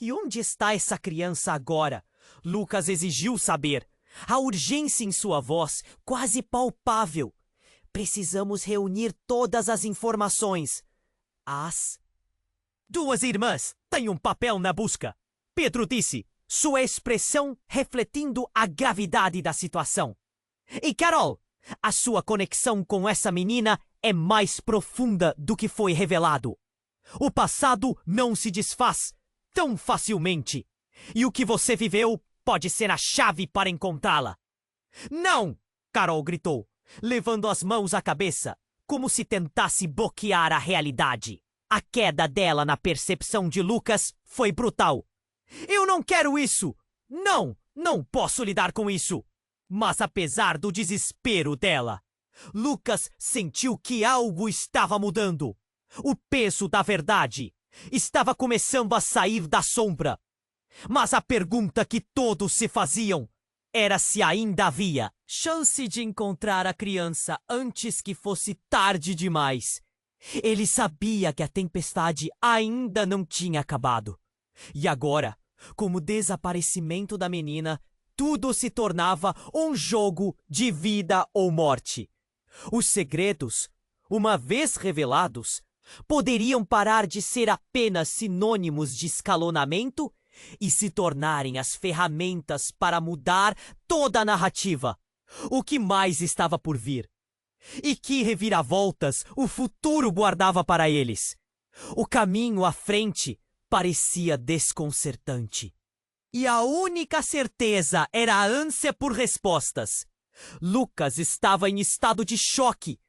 E onde está essa criança agora? Lucas exigiu saber. A urgência em sua voz, quase palpável. Precisamos reunir todas as informações. As duas irmãs têm um papel na busca, Pedro disse, sua expressão refletindo a gravidade da situação. E Carol, a sua conexão com essa menina é mais profunda do que foi revelado. O passado não se desfaz tão facilmente. E o que você viveu pode ser a chave para encontrá-la. Não! Carol gritou, levando as mãos à cabeça, como se tentasse bloquear a realidade. A queda dela na percepção de Lucas foi brutal. Eu não quero isso! Não! Não posso lidar com isso! Mas apesar do desespero dela, Lucas sentiu que algo estava mudando. O peso da verdade estava começando a sair da sombra. Mas a pergunta que todos se faziam era se ainda havia chance de encontrar a criança antes que fosse tarde demais. Ele sabia que a tempestade ainda não tinha acabado. E agora, com o desaparecimento da menina, tudo se tornava um jogo de vida ou morte. Os segredos, uma vez revelados, poderiam parar de ser apenas sinônimos de escalonamento e se tornarem as ferramentas para mudar toda a narrativa. O que mais estava por vir? E que reviravoltas o futuro guardava para eles? O caminho à frente parecia desconcertante. E a única certeza era a ânsia por respostas. Lucas estava em estado de choque.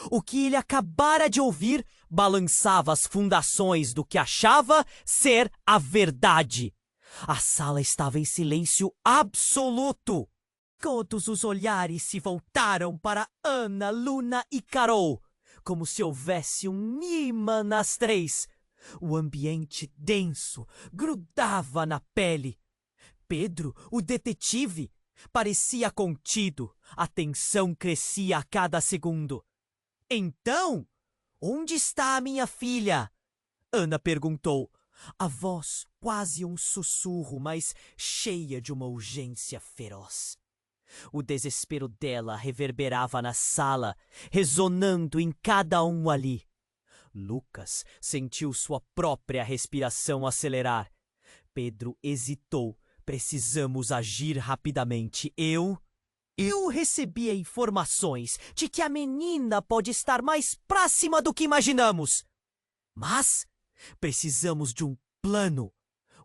O que ele acabara de ouvir balançava as fundações do que achava ser a verdade. A sala estava em silêncio absoluto. Todos os olhares se voltaram para Ana, Luna e Carol, como se houvesse um imã nas três. O ambiente denso grudava na pele. Pedro, o detetive, parecia contido. A tensão crescia a cada segundo. Então, onde está a minha filha? Ana perguntou, a voz quase um sussurro, mas cheia de uma urgência feroz. O desespero dela reverberava na sala, ressonando em cada um ali. Lucas sentiu sua própria respiração acelerar. Pedro hesitou. Precisamos agir rapidamente. Eu recebi informações de que a menina pode estar mais próxima do que imaginamos. Mas precisamos de um plano.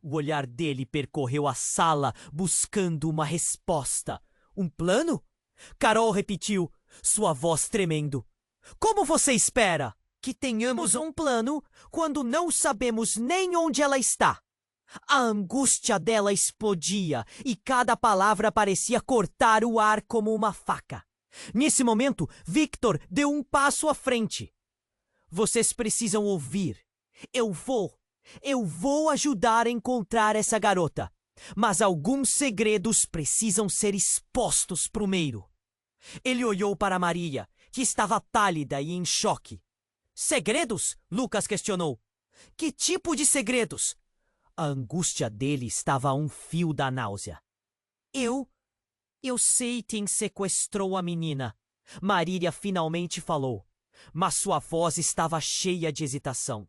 O olhar dele percorreu a sala buscando uma resposta. Um plano? Carol repetiu, sua voz tremendo. Como você espera que tenhamos um plano quando não sabemos nem onde ela está? A angústia dela explodia e cada palavra parecia cortar o ar como uma faca. Nesse momento, Victor deu um passo à frente. Vocês precisam ouvir. Eu vou ajudar a encontrar essa garota. Mas alguns segredos precisam ser expostos primeiro. Ele olhou para Maria, que estava pálida e em choque. Segredos? Lucas questionou. Que tipo de segredos? A angústia dele estava a um fio da náusea. Eu sei quem sequestrou a menina. Marília finalmente falou, mas sua voz estava cheia de hesitação.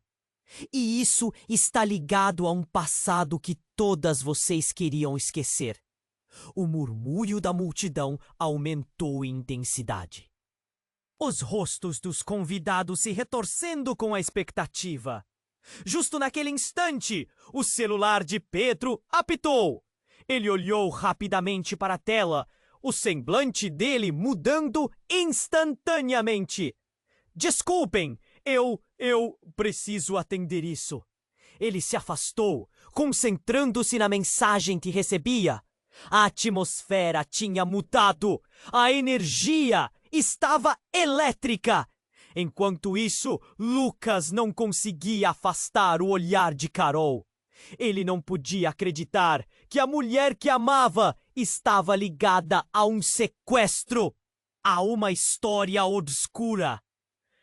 E isso está ligado a um passado que todas vocês queriam esquecer. O murmúrio da multidão aumentou em intensidade. Os rostos dos convidados se retorcendo com a expectativa. Justo naquele instante, o celular de Pedro apitou. Ele olhou rapidamente para a tela, o semblante dele mudando instantaneamente. Desculpem, eu preciso atender isso. Ele se afastou, concentrando-se na mensagem que recebia. A atmosfera tinha mudado. A energia estava elétrica. Enquanto isso, Lucas não conseguia afastar o olhar de Carol. Ele não podia acreditar que a mulher que amava estava ligada a um sequestro, a uma história obscura.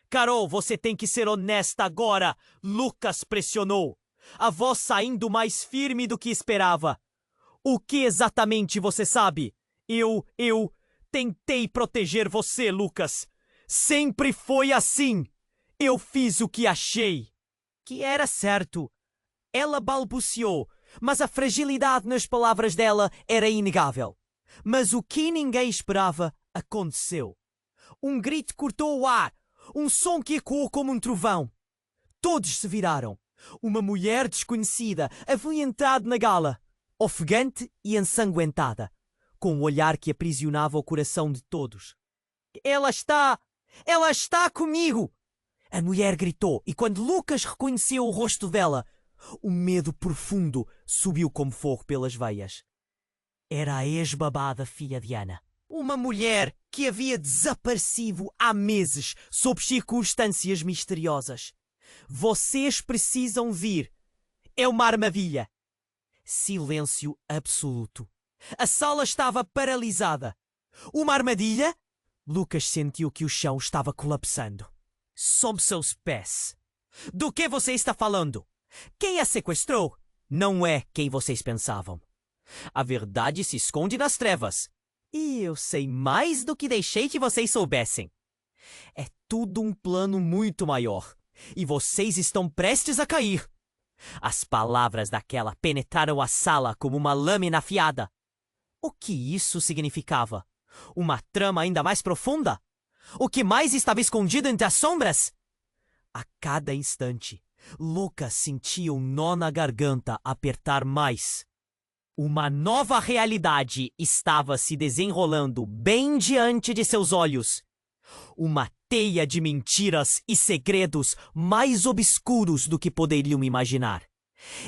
Carol, você tem que ser honesta agora, Lucas pressionou, a voz saindo mais firme do que esperava. O que exatamente você sabe? Eu tentei proteger você, Lucas. Sempre foi assim. Eu fiz o que achei que era certo. Ela balbuciou, mas a fragilidade nas palavras dela era inegável. Mas o que ninguém esperava aconteceu. Um grito cortou o ar, um som que ecoou como um trovão. Todos se viraram. Uma mulher desconhecida havia entrado na gala. ofegante e ensanguentada, com um olhar que aprisionava o coração de todos. Ela está comigo! A mulher gritou, e quando Lucas reconheceu o rosto dela, o medo profundo subiu como fogo pelas veias. Era a ex-babada filha de Ana. Uma mulher que havia desaparecido há meses sob circunstâncias misteriosas. Vocês precisam vir. É uma armadilha. Silêncio absoluto. A sala estava paralisada. Uma armadilha? Lucas sentiu que o chão estava colapsando. Sob seus pés. Do que você está falando? Quem a sequestrou? Não é quem vocês pensavam. A verdade se esconde nas trevas. E eu sei mais do que deixei que vocês soubessem. É tudo um plano muito maior. E vocês estão prestes a cair. As palavras daquela penetraram a sala como uma lâmina afiada. O que isso significava? Uma trama ainda mais profunda? O que mais estava escondido entre as sombras? A cada instante, Lucas sentia um nó na garganta apertar mais. Uma nova realidade estava se desenrolando bem diante de seus olhos. Uma teia de mentiras e segredos mais obscuros do que poderiam imaginar.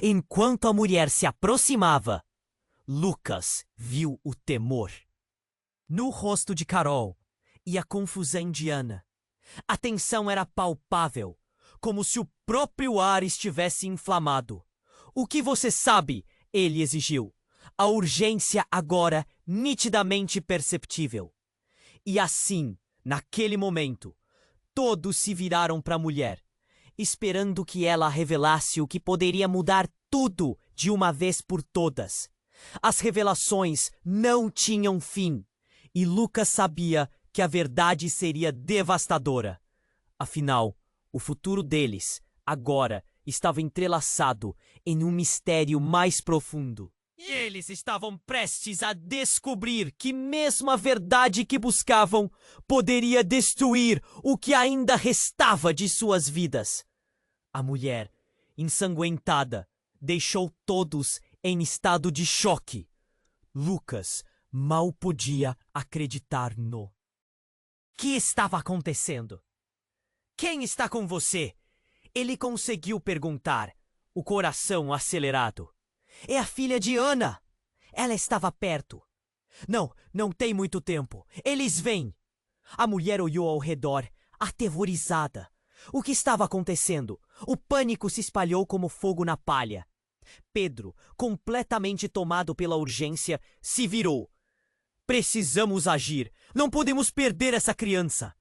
Enquanto a mulher se aproximava, Lucas viu o temor no rosto de Carol e a confusão de Ana. A tensão era palpável, como se o próprio ar estivesse inflamado. O que você sabe? Ele exigiu. A urgência agora nitidamente perceptível. E assim, naquele momento, todos se viraram para a mulher, esperando que ela revelasse o que poderia mudar tudo de uma vez por todas. As revelações não tinham fim, e Lucas sabia que a verdade seria devastadora. Afinal, o futuro deles, agora, estava entrelaçado em um mistério mais profundo. E eles estavam prestes a descobrir que mesmo a verdade que buscavam poderia destruir o que ainda restava de suas vidas. A mulher, ensanguentada, deixou todos em estado de choque. Lucas mal podia acreditar no que estava acontecendo. Quem está com você? Ele conseguiu perguntar, o coração acelerado. É a filha de Ana. Ela estava perto. Não tem muito tempo. Eles vêm. A mulher olhou ao redor, aterrorizada. O que estava acontecendo? O pânico se espalhou como fogo na palha. Pedro, completamente tomado pela urgência, se virou. Precisamos agir. Não podemos perder essa criança.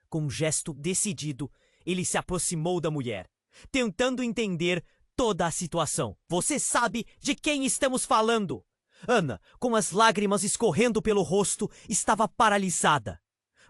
Com um gesto decidido, ele se aproximou da mulher, tentando entender toda a situação. Você sabe de quem estamos falando? Ana, com as lágrimas escorrendo pelo rosto, estava paralisada.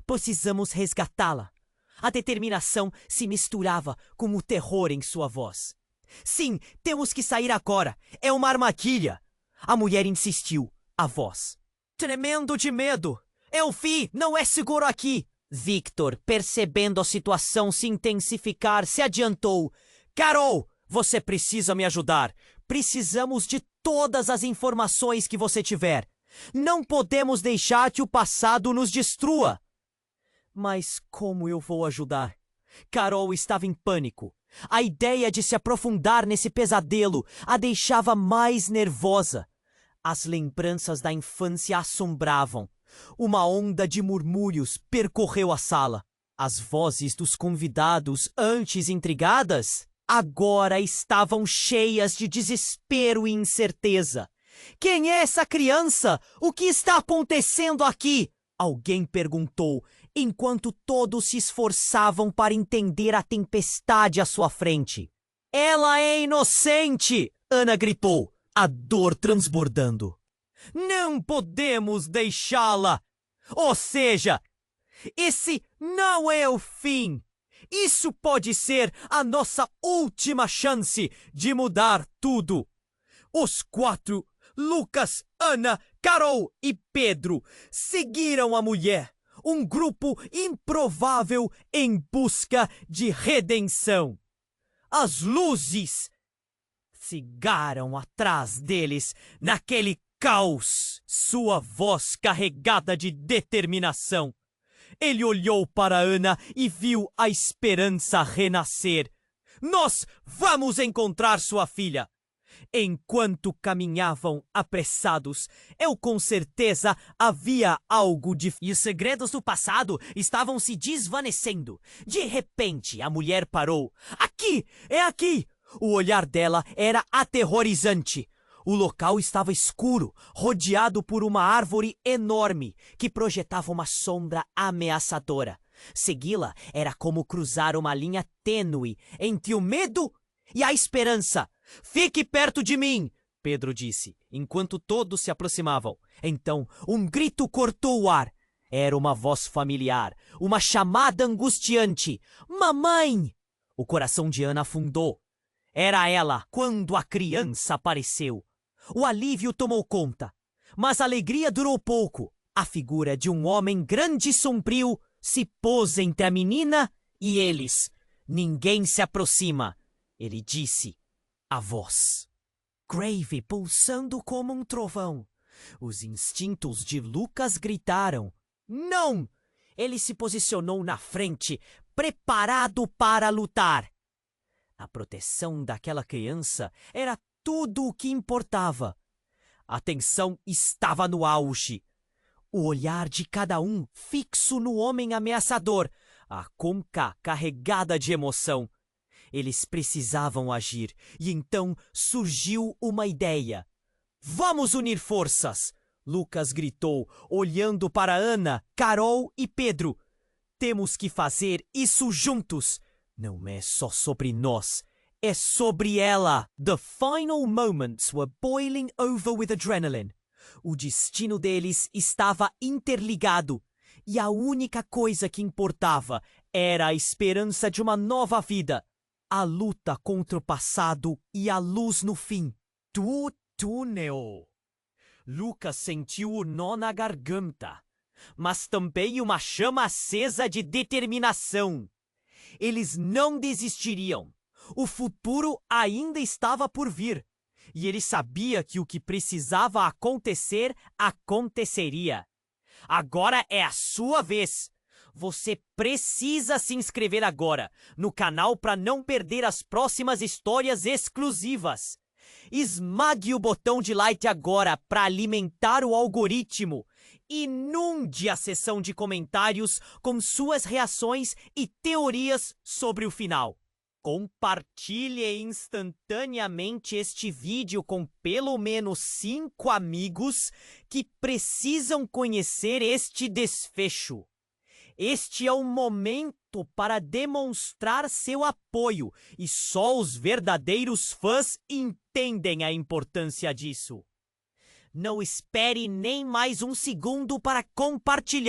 Precisamos resgatá-la. A determinação se misturava com o terror em sua voz. Sim, temos que sair agora. É uma armadilha. A mulher insistiu, a voz tremendo de medo. É o fim, não é seguro aqui. Victor, percebendo a situação se intensificar, se adiantou. Carol! Você precisa me ajudar. Precisamos de todas as informações que você tiver. Não podemos deixar que o passado nos destrua. Mas como eu vou ajudar? Carol estava em pânico. A ideia de se aprofundar nesse pesadelo a deixava mais nervosa. As lembranças da infância assombravam. Uma onda de murmúrios percorreu a sala. As vozes dos convidados, antes intrigadas, agora estavam cheias de desespero e incerteza. Quem é essa criança? O que está acontecendo aqui? Alguém perguntou, enquanto todos se esforçavam para entender a tempestade à sua frente. Ela é inocente! Ana gritou, a dor transbordando. Não podemos deixá-la! Ou seja, esse não é o fim! Isso pode ser a nossa última chance de mudar tudo. Os quatro, Lucas, Ana, Carol e Pedro, seguiram a mulher, um grupo improvável em busca de redenção. As luzes sigaram atrás deles naquele caos, sua voz carregada de determinação. Ele olhou para Ana e viu a esperança renascer. Nós vamos encontrar sua filha! Enquanto caminhavam apressados, eu com certeza havia algo de... E os segredos do passado estavam se desvanecendo. De repente, a mulher parou. Aqui! É aqui! O olhar dela era aterrorizante. O local estava escuro, rodeado por uma árvore enorme que projetava uma sombra ameaçadora. Segui-la era como cruzar uma linha tênue entre o medo e a esperança. Fique perto de mim, Pedro disse, enquanto todos se aproximavam. Então, um grito cortou o ar. Era uma voz familiar, uma chamada angustiante. Mamãe! O coração de Ana afundou. Era ela quando a criança apareceu. O alívio tomou conta, mas a alegria durou pouco. A figura de um homem grande e sombrio se pôs entre a menina e eles. Ninguém se aproxima, ele disse. A voz. Grave pulsando como um trovão. Os instintos de Lucas gritaram. Não! Ele se posicionou na frente, preparado para lutar. A proteção daquela criança era tudo o que importava. A tensão estava no auge. O olhar de cada um fixo no homem ameaçador, a conca carregada de emoção. Eles precisavam agir, e então surgiu uma ideia. Vamos unir forças! Lucas gritou, olhando para Ana, Carol e Pedro. Temos que fazer isso juntos. Não é só sobre nós. É sobre ela. The final moments were boiling over with adrenaline. O destino deles estava interligado. E a única coisa que importava era a esperança de uma nova vida. A luta contra o passado e a luz no fim. Do túnel. Lucas sentiu o nó na garganta, mas também uma chama acesa de determinação. Eles não desistiriam. O futuro ainda estava por vir. E ele sabia que o que precisava acontecer, aconteceria. Agora é a sua vez. Você precisa se inscrever agora no canal para não perder as próximas histórias exclusivas. Esmague o botão de like agora para alimentar o algoritmo. Inunde a seção de comentários com suas reações e teorias sobre o final. Compartilhe instantaneamente este vídeo com pelo menos 5 amigos que precisam conhecer este desfecho. Este é o momento para demonstrar seu apoio e só os verdadeiros fãs entendem a importância disso. Não espere nem mais um segundo para compartilhar.